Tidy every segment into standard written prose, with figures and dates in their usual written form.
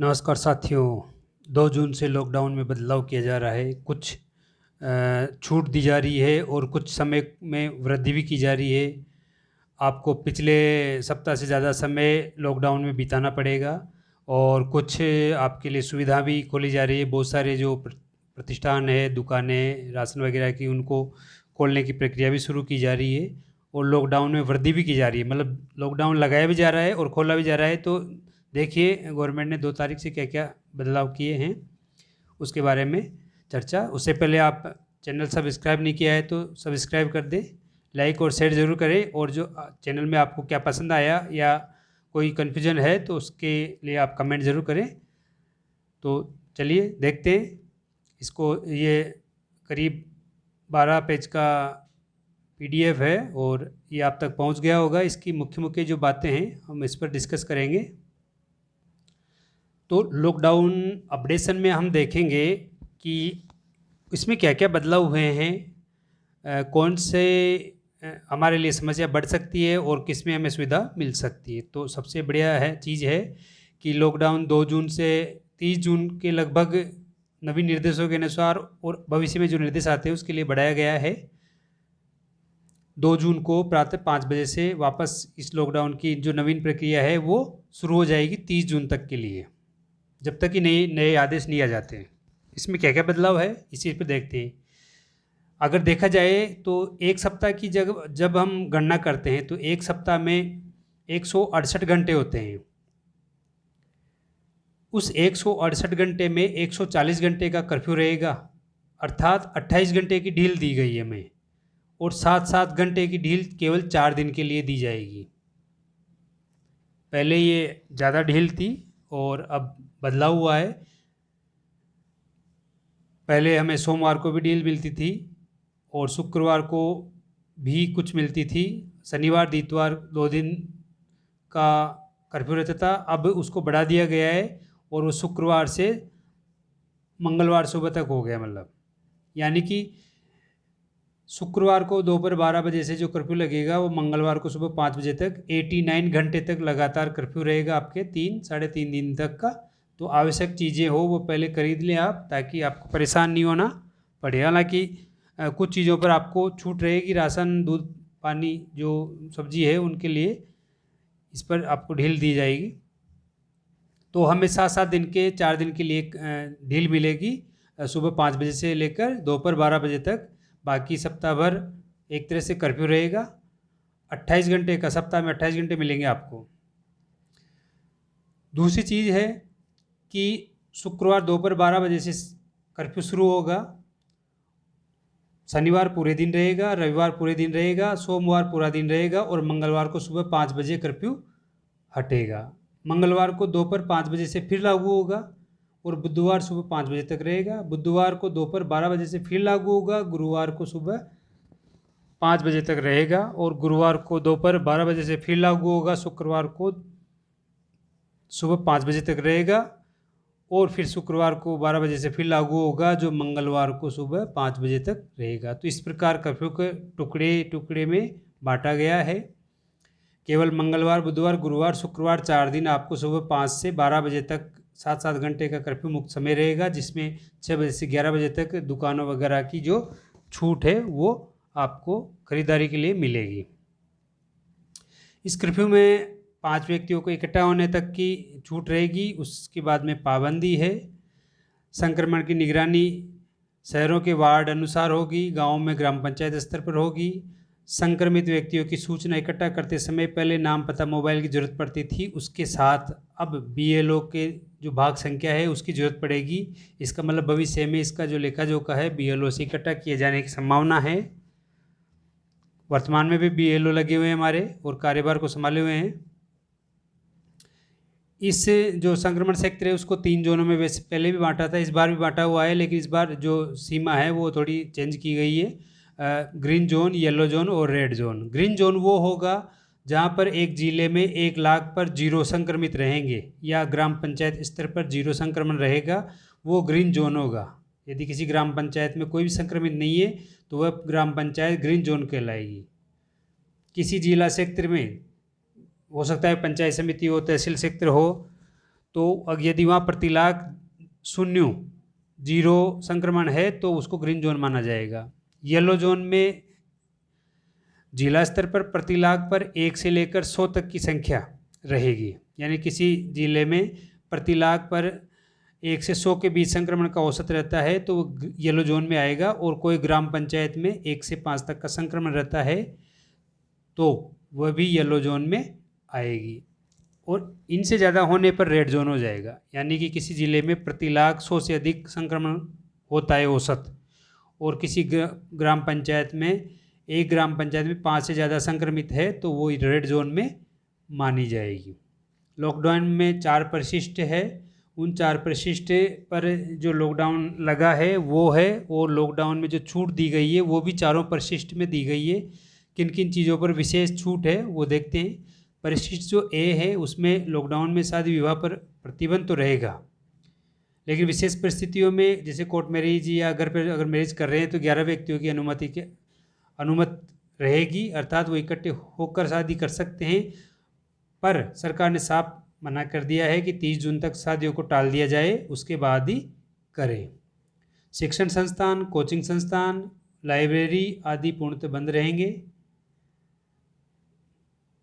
नमस्कार साथियों। 2 जून से लॉकडाउन में बदलाव किया जा रहा है। कुछ छूट दी जा रही है और कुछ समय में वृद्धि भी की जा रही है। आपको पिछले सप्ताह से ज़्यादा समय लॉकडाउन में बिताना पड़ेगा और कुछ आपके लिए सुविधा भी खोली जा रही है। बहुत सारे जो प्रतिष्ठान है, दुकानें, राशन वगैरह की, उनको खोलने की प्रक्रिया भी शुरू की जा रही है और लॉकडाउन में वृद्धि भी की जा रही है। मतलब लॉकडाउन लगाया भी जा रहा है और खोला भी जा रहा है। तो देखिए गवर्नमेंट ने 2 तारीख से क्या-क्या बदलाव किए हैं, उसके बारे में चर्चा। उससे पहले आप चैनल सब्सक्राइब नहीं किया है तो सब्सक्राइब कर दें, लाइक और शेयर ज़रूर करें और जो चैनल में आपको क्या पसंद आया या कोई कन्फ्यूजन है तो उसके लिए आप कमेंट ज़रूर करें। तो चलिए देखते हैं इसको। ये करीब 12 पेज का पीडीएफ है और ये आप तक पहुंच गया होगा। इसकी मुख्य जो बातें हैं हम इस पर डिस्कस करेंगे। तो लॉकडाउन अपडेशन में हम देखेंगे कि इसमें क्या क्या बदलाव हुए हैं, कौन से हमारे लिए समस्या बढ़ सकती है और किस में हमें सुविधा मिल सकती है। तो सबसे बढ़िया चीज़ है कि लॉकडाउन 2 जून से 30 जून के लगभग नवीन निर्देशों के अनुसार और भविष्य में जो निर्देश आते हैं उसके लिए बढ़ाया गया है। 2 जून को प्रातः 5 बजे से वापस इस लॉकडाउन की जो नवीन प्रक्रिया है वो शुरू हो जाएगी 30 जून तक के लिए, जब तक कि नए आदेश नहीं आ जाते हैं। इसमें क्या क्या बदलाव है इसी पर देखते हैं। अगर देखा जाए तो एक सप्ताह की जब हम गणना करते हैं तो एक सप्ताह में 168 घंटे होते हैं। उस 168 घंटे में 140 घंटे का कर्फ्यू रहेगा, अर्थात 28 घंटे की ढील दी गई है हमें, और 7-7 घंटे की ढील केवल 4 दिन के लिए दी जाएगी। पहले ये ज़्यादा ढील थी और अब बदलाव हुआ है। पहले हमें सोमवार को भी ढील मिलती थी और शुक्रवार को भी कुछ मिलती थी। शनिवार इतवार 2 दिन का कर्फ्यू रहता था। अब उसको बढ़ा दिया गया है और वो शुक्रवार से मंगलवार सुबह तक हो गया। मतलब यानी कि शुक्रवार को दोपहर 12 बजे से जो कर्फ्यू लगेगा वो मंगलवार को सुबह 5 बजे तक 89 घंटे तक लगातार कर्फ्यू रहेगा आपके 3-3.5 दिन तक का। तो आवश्यक चीज़ें हो वो पहले खरीद लें आप, ताकि आपको परेशान नहीं होना पड़े। हालांकि कुछ चीज़ों पर आपको छूट रहेगी, राशन, दूध, पानी, जो सब्जी है उनके लिए इस पर आपको ढील दी जाएगी। तो हमें 7-7 दिन के 4 दिन के लिए ढील मिलेगी, सुबह 5 बजे से लेकर दोपहर 12 बजे तक। बाकी सप्ताह भर एक तरह से कर्फ्यू रहेगा। 28 घंटे का, सप्ताह में 28 घंटे मिलेंगे आपको। दूसरी चीज़ है कि शुक्रवार दोपहर 12 बजे से कर्फ्यू शुरू होगा। शनिवार पूरे दिन रहेगा, रविवार पूरे दिन रहेगा, सोमवार पूरा दिन रहेगा और मंगलवार को सुबह 5 बजे कर्फ्यू हटेगा। मंगलवार को दोपहर 5 बजे से फिर लागू होगा और बुधवार सुबह 5 बजे तक रहेगा। बुधवार को दोपहर 12 बजे से फिर लागू होगा, गुरुवार को सुबह 5 बजे तक रहेगा और गुरुवार को दोपहर 12 बजे से फिर लागू होगा, शुक्रवार को सुबह 5 बजे तक रहेगा और फिर शुक्रवार को 12 बजे से फिर लागू होगा, जो मंगलवार को सुबह 5 बजे तक रहेगा। तो इस प्रकार कर्फ्यू के टुकड़े टुकड़े में बांटा गया है। केवल मंगलवार, बुधवार, गुरुवार, शुक्रवार 4 दिन आपको सुबह 5 से 12 बजे तक 7-7 घंटे का कर्फ्यू मुक्त समय रहेगा, जिसमें 6 बजे से 11 बजे तक दुकानों वगैरह की जो छूट है वो आपको खरीदारी के लिए मिलेगी। इस कर्फ्यू में 5 व्यक्तियों को इकट्ठा होने तक की छूट रहेगी। उसके बाद में पाबंदी है। संक्रमण की निगरानी शहरों के वार्ड अनुसार होगी, गाँव में ग्राम पंचायत स्तर पर होगी। संक्रमित व्यक्तियों की सूचना इकट्ठा करते समय पहले नाम, पता, मोबाइल की ज़रूरत पड़ती थी, उसके साथ अब बीएलओ के जो भाग संख्या है उसकी ज़रूरत पड़ेगी। इसका मतलब भविष्य में इसका जो लेखा जोखा है बीएलओ से इकट्ठा किए जाने की संभावना है। वर्तमान में भी बीएलओ लगे हुए हैं हमारे और कार्यभार को संभाले हुए हैं। इस जो संक्रमण क्षेत्र है उसको 3 जोनों में वैसे पहले भी बांटा था, इस बार भी बांटा हुआ है, लेकिन इस बार जो सीमा है वो थोड़ी चेंज की गई है। ग्रीन जोन, येलो जोन और रेड जोन। ग्रीन जोन वो होगा जहाँ पर एक जिले में 1 लाख पर 0 संक्रमित रहेंगे या ग्राम पंचायत स्तर पर 0 संक्रमण रहेगा, वो ग्रीन जोन होगा। यदि किसी ग्राम पंचायत में कोई भी संक्रमित नहीं है तो वह ग्राम पंचायत ग्रीन जोन कहलाएगी। किसी जिला क्षेत्र में हो सकता है पंचायत समिति हो, तहसील क्षेत्र हो, तो यदि वहाँ प्रति लाख 0 संक्रमण है तो उसको ग्रीन जोन माना जाएगा। येलो जोन में जिला स्तर पर प्रति लाख पर 1 से लेकर 100 तक की संख्या रहेगी, यानी किसी जिले में प्रति लाख पर 1 से 100 के बीच संक्रमण का औसत रहता है तो वो येलो जोन में आएगा, और कोई ग्राम पंचायत में 1 से 5 तक का संक्रमण रहता है तो वह भी येलो जोन में आएगी, और इनसे ज़्यादा होने पर रेड जोन हो जाएगा। यानी कि किसी ज़िले में प्रति लाख 100 से अधिक संक्रमण होता है औसत, और किसी ग्राम पंचायत में, एक ग्राम पंचायत में 5 से ज़्यादा संक्रमित है तो वो रेड जोन में मानी जाएगी। लॉकडाउन में 4 परिशिष्ट है, उन 4 परिशिष्ट पर जो लॉकडाउन लगा है वो है, और लॉकडाउन में जो छूट दी गई है वो भी 4 परिशिष्ट में दी गई है। किन किन चीज़ों पर विशेष छूट है वो देखते हैं। परिशिष्ट जो ए है उसमें लॉकडाउन में शादी विवाह पर प्रतिबंध तो रहेगा, लेकिन विशेष परिस्थितियों में जैसे कोर्ट मैरिज या घर पर अगर मैरिज कर रहे हैं तो 11 व्यक्तियों की अनुमति रहेगी, अर्थात वो इकट्ठे होकर शादी कर सकते हैं। पर सरकार ने साफ मना कर दिया है कि 30 जून तक शादियों को टाल दिया जाए, उसके बाद ही करें। शिक्षण संस्थान, कोचिंग संस्थान, लाइब्रेरी आदि पूर्णतः बंद रहेंगे।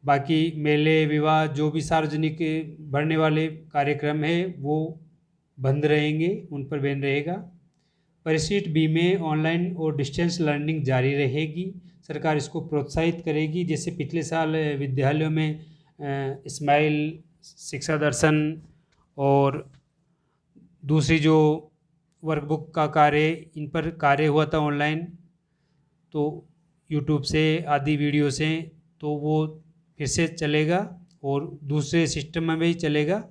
बाकी मेले, विवाह, जो भी सार्वजनिक बढ़ने वाले कार्यक्रम है वो बंद रहेंगे, उन पर बैन रहेगा। परिशिष्ट बी में ऑनलाइन और डिस्टेंस लर्निंग जारी रहेगी। सरकार इसको प्रोत्साहित करेगी। जैसे पिछले साल विद्यालयों में स्माइल, शिक्षा दर्शन और दूसरी जो वर्कबुक का कार्य, इन पर कार्य हुआ था ऑनलाइन, तो यूट्यूब से आदि वीडियो से, तो वो फिर से चलेगा और दूसरे सिस्टम में भी चलेगा।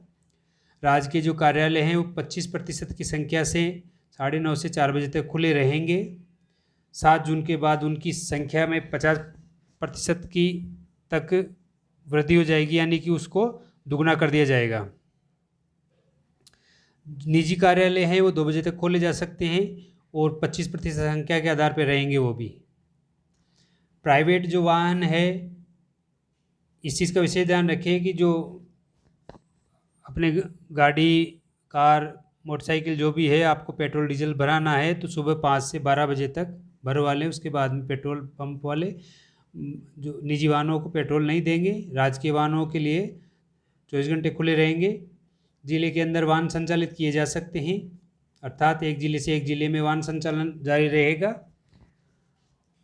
राज्य के जो कार्यालय हैं वो 25% की संख्या से 9:30 से 4 बजे तक खुले रहेंगे। 7 जून के बाद उनकी संख्या में 50% की तक वृद्धि हो जाएगी, यानी कि उसको दुगना कर दिया जाएगा। निजी कार्यालय हैं वो 2 बजे तक खोले जा सकते हैं और 25% संख्या के आधार पर रहेंगे वो भी। प्राइवेट जो वाहन है, इस चीज़ का विशेष ध्यान रखें कि जो अपने गाड़ी, कार, मोटरसाइकिल जो भी है, आपको पेट्रोल डीजल भराना है तो सुबह 5 से 12 बजे तक भरवा लें। उसके बाद में पेट्रोल पंप वाले जो निजी वाहनों को पेट्रोल नहीं देंगे। राजकीय वाहनों के लिए 24 घंटे खुले रहेंगे। ज़िले के अंदर वाहन संचालित किए जा सकते हैं, अर्थात एक ज़िले से एक ज़िले में वाहन संचालन जारी रहेगा।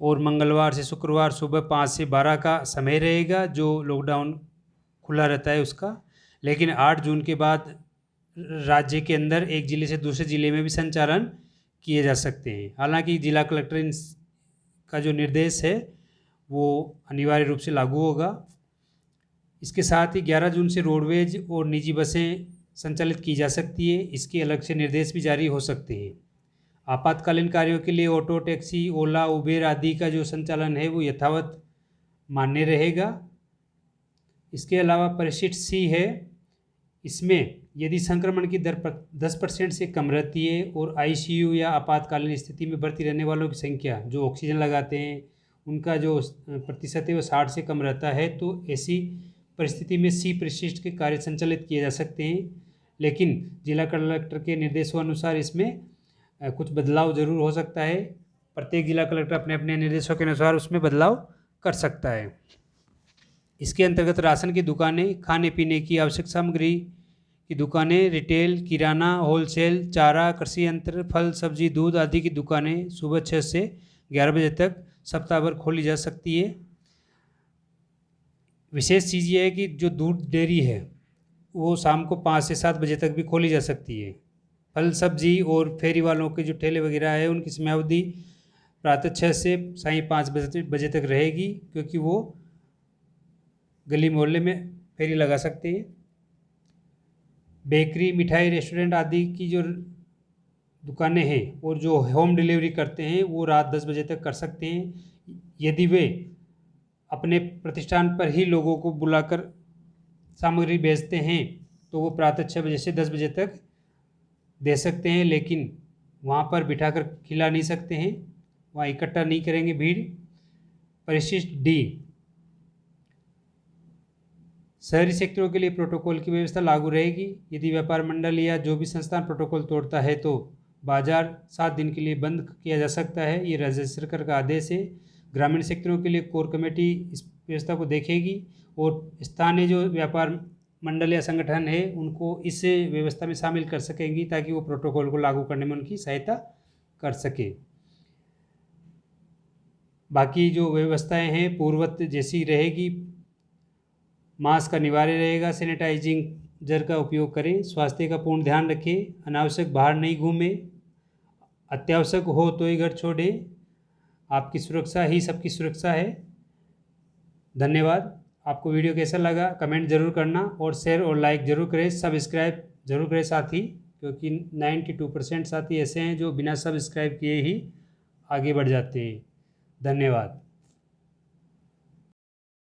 और मंगलवार से शुक्रवार सुबह 5 से 12 का समय रहेगा जो लॉकडाउन खुला रहता है उसका। लेकिन 8 जून के बाद राज्य के अंदर एक ज़िले से दूसरे ज़िले में भी संचालन किए जा सकते हैं। हालांकि जिला कलेक्टर का जो निर्देश है वो अनिवार्य रूप से लागू होगा। इसके साथ ही 11 जून से रोडवेज और निजी बसें संचालित की जा सकती है। इसके अलग से निर्देश भी जारी हो सकते हैं। आपातकालीन कार्यों के लिए ऑटो, टैक्सी, ओला, उबेर आदि का जो संचालन है वो यथावत मान्य रहेगा। इसके अलावा परिशिष्ट सी है, इसमें यदि संक्रमण की दर 10% से कम रहती है और आईसीयू या आपातकालीन स्थिति में भर्ती रहने वालों की संख्या, जो ऑक्सीजन लगाते हैं उनका जो प्रतिशत है वो 60 से कम रहता है, तो ऐसी परिस्थिति में सी परिशिष्ट के कार्य संचालित किए जा सकते हैं। लेकिन जिला कलेक्टर के निर्देशों अनुसार इसमें कुछ बदलाव जरूर हो सकता है। प्रत्येक जिला कलेक्टर अपने अपने निर्देशों के अनुसार उसमें बदलाव कर सकता है। इसके अंतर्गत राशन की दुकानें, खाने पीने की आवश्यक सामग्री की दुकानें, रिटेल, किराना, होलसेल, चारा, कृषि यंत्र, फल, सब्जी, दूध आदि की दुकानें सुबह 6 से 11 बजे तक सप्ताह भर खोली जा सकती है। विशेष चीज़ ये है कि जो दूध डेयरी है वो शाम को 5 से 7 बजे तक भी खोली जा सकती है। फल, सब्जी और फेरी वालों के जो ठेले वगैरह है उनकी समयावधि प्रातः 6 से सायं 5 बजे तक रहेगी, क्योंकि वो गली मोहल्ले में फेरी लगा सकते हैं। बेकरी, मिठाई, रेस्टोरेंट आदि की जो दुकानें हैं और जो होम डिलीवरी करते हैं वो रात 10 बजे तक कर सकते हैं। यदि वे अपने प्रतिष्ठान पर ही लोगों को बुलाकर सामग्री बेचते हैं तो वो प्रातः 6 बजे से 10 बजे तक दे सकते हैं, लेकिन वहाँ पर बिठाकर खिला नहीं सकते हैं, वहाँ इकट्ठा नहीं करेंगे भीड़। परिशिष्ट डी, शहरी सेक्टरों के लिए प्रोटोकॉल की व्यवस्था लागू रहेगी। यदि व्यापार मंडल या जो भी संस्थान प्रोटोकॉल तोड़ता है तो बाजार 7 दिन के लिए बंद किया जा सकता है। ये राज्य सरकार का आदेश है। ग्रामीण सेक्टरों के लिए कोर कमेटी इस व्यवस्था को देखेगी और स्थानीय जो व्यापार मंडल या संगठन है उनको इस व्यवस्था में शामिल कर सकेंगी ताकि वो प्रोटोकॉल को लागू करने में उनकी सहायता कर सके। बाकी जो व्यवस्थाएं हैं पूर्ववत जैसी रहेगी। मास्क अनिवार्य रहेगा। सैनिटाइजिंग जर का उपयोग करें। स्वास्थ्य का पूर्ण ध्यान रखें। अनावश्यक बाहर नहीं घूमें। अत्यावश्यक हो तो ही घर छोड़ें। आपकी सुरक्षा ही सबकी सुरक्षा है। धन्यवाद। आपको वीडियो कैसा लगा कमेंट ज़रूर करना और शेयर और लाइक ज़रूर करें। सब्सक्राइब ज़रूर करें साथी, क्योंकि 92% साथी ऐसे हैं जो बिना सब्सक्राइब किए ही आगे बढ़ जाते हैं। धन्यवाद।